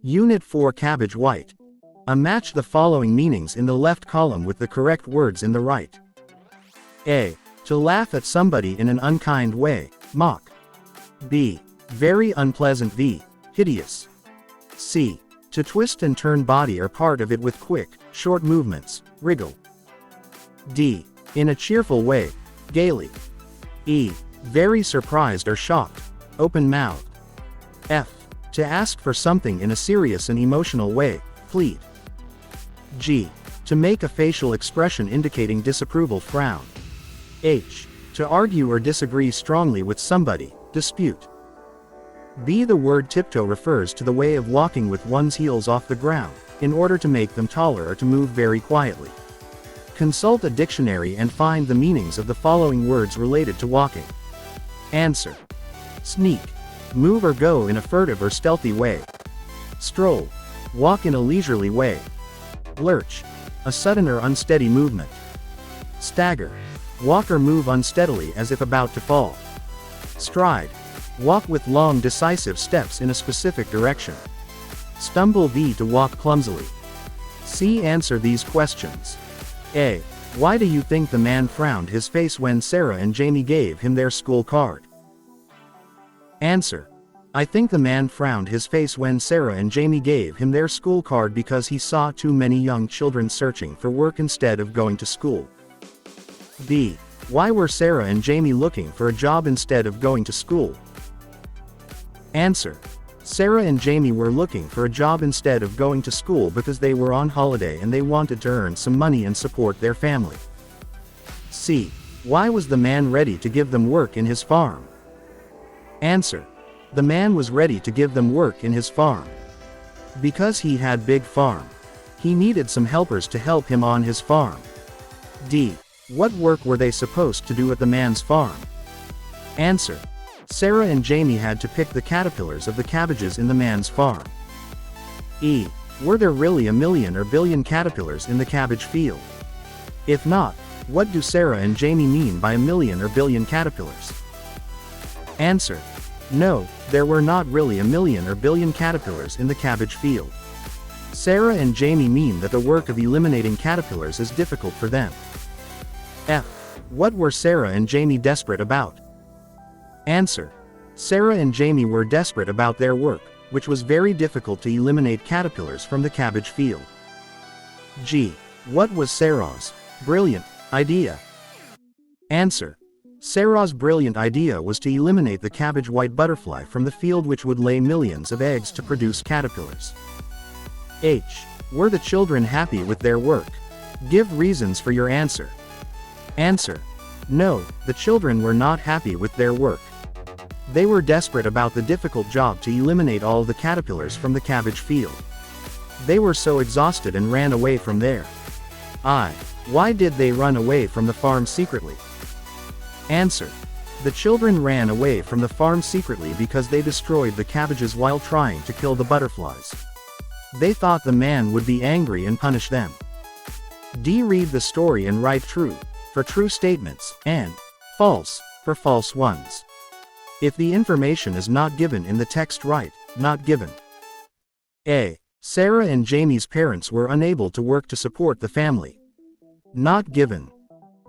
Unit 4 Cabbage White. Match the following meanings in the left column with the correct words in the right. A. To laugh at somebody in an unkind way, mock. B. Very unpleasant. V. Hideous. C. To twist and turn body or part of it with quick, short movements, wriggle. D. In a cheerful way, gaily. E. Very surprised or shocked, open-mouthed. F. To ask for something in a serious and emotional way, plead. G. To make a facial expression indicating disapproval, frown. H. To argue or disagree strongly with somebody, dispute. B. The word tiptoe refers to the way of walking with one's heels off the ground, in order to make them taller or to move very quietly. Consult a dictionary and find the meanings of the following words related to walking. Answer. Sneak. Move or go in a furtive or stealthy way. Stroll. Walk in a leisurely way. Lurch. A sudden or unsteady movement. Stagger. Walk or move unsteadily as if about to fall. Stride. Walk with long decisive steps in a specific direction. Stumble. V. To walk clumsily. C. Answer these questions. A. Why do you think the man frowned his face when Sarah and Jamie gave him their school card? Answer. I think the man frowned his face when Sarah and Jamie gave him their school card because he saw too many young children searching for work instead of going to school. B. Why were Sarah and Jamie looking for a job instead of going to school? Answer. Sarah and Jamie were looking for a job instead of going to school because they were on holiday and they wanted to earn some money and support their family. C. Why was the man ready to give them work in his farm? Answer. The man was ready to give them work in his farm because he had big farm. He needed some helpers to help him on his farm. D. What work were they supposed to do at the man's farm? Answer. Sarah and Jamie had to pick the caterpillars of the cabbages in the man's farm. E. Were there really a million or billion caterpillars in the cabbage field? If not, what do Sarah and Jamie mean by a million or billion caterpillars? Answer. No, there were not really a million or billion caterpillars in the cabbage field. Sarah and Jamie mean that the work of eliminating caterpillars is difficult for them. F. What were Sarah and Jamie desperate about? Answer. Sarah and Jamie were desperate about their work, which was very difficult to eliminate caterpillars from the cabbage field. G. What was Sarah's brilliant idea? Answer. Sarah's brilliant idea was to eliminate the cabbage white butterfly from the field, which would lay millions of eggs to produce caterpillars. H. Were the children happy with their work? Give reasons for your answer. Answer. No, the children were not happy with their work. They were desperate about the difficult job to eliminate all the caterpillars from the cabbage field. They were so exhausted and ran away from there. I. Why did they run away from the farm secretly? Answer. The children ran away from the farm secretly because they destroyed the cabbages while trying to kill the butterflies. They thought the man would be angry and punish them. D. Read the story and write true for true statements, and false for false ones. If the information is not given in the text, write not given. A. Sarah and Jamie's parents were unable to work to support the family. Not given.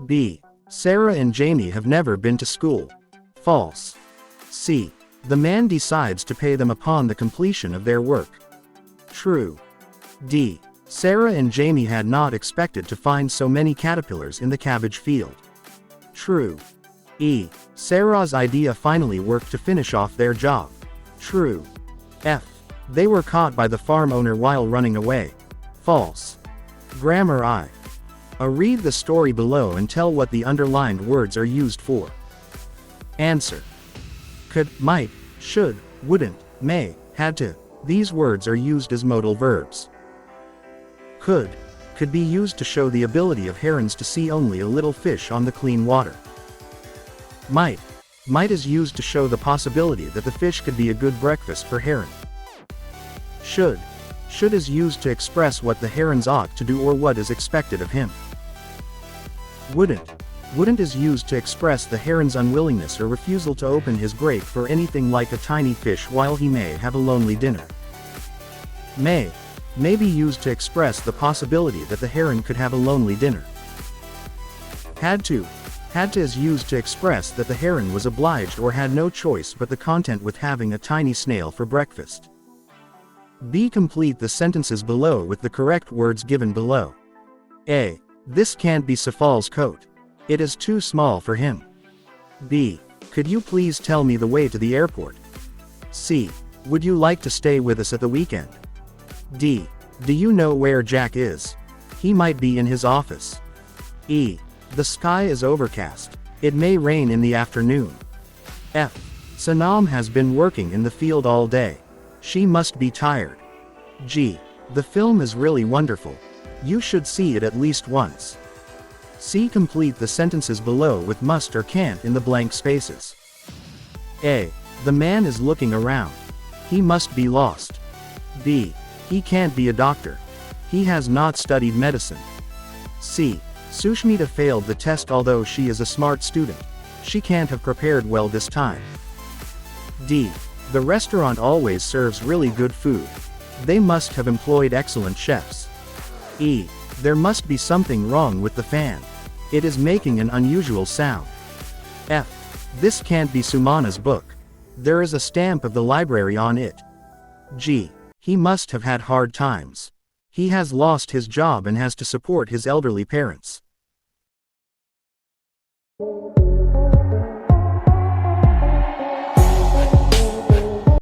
B. Sarah and Jamie have never been to school. False. C. The man decides to pay them upon the completion of their work. True. D. Sarah and Jamie had not expected to find so many caterpillars in the cabbage field. True. E. Sarah's idea finally worked to finish off their job. True. F. They were caught by the farm owner while running away. False. Grammar I. Read the story below and tell what the underlined words are used for. Answer. Could, might, should, wouldn't, may, had to. These words are used as modal verbs. Could be used to show the ability of herons to see only a little fish on the clean water. Might is used to show the possibility that the fish could be a good breakfast for heron. Should is used to express what the herons ought to do or what is expected of him. Wouldn't is used to express the heron's unwillingness or refusal to open his grate for anything like a tiny fish while he may have a lonely dinner. May be used to express the possibility that the heron could have a lonely dinner. Had to is used to express that the heron was obliged or had no choice but the content with having a tiny snail for breakfast. B. Complete the sentences below with the correct words given below. A. This can't be Safal's coat. It is too small for him. B. Could you please tell me the way to the airport? C. Would you like to stay with us at the weekend? D. Do you know where Jack is? He might be in his office. E. The sky is overcast. It may rain in the afternoon. F. Sanam has been working in the field all day. She must be tired. G. The film is really wonderful. You should see it at least once. C. Complete the sentences below with must or can't in the blank spaces. A. The man is looking around. He must be lost. B. He can't be a doctor. He has not studied medicine. C. Sushmita failed the test although she is a smart student. She can't have prepared well this time. D. The restaurant always serves really good food. They must have employed excellent chefs. E. There must be something wrong with the fan. It is making an unusual sound. F. This can't be Sumana's book. There is a stamp of the library on it. G. He must have had hard times. He has lost his job and has to support his elderly parents.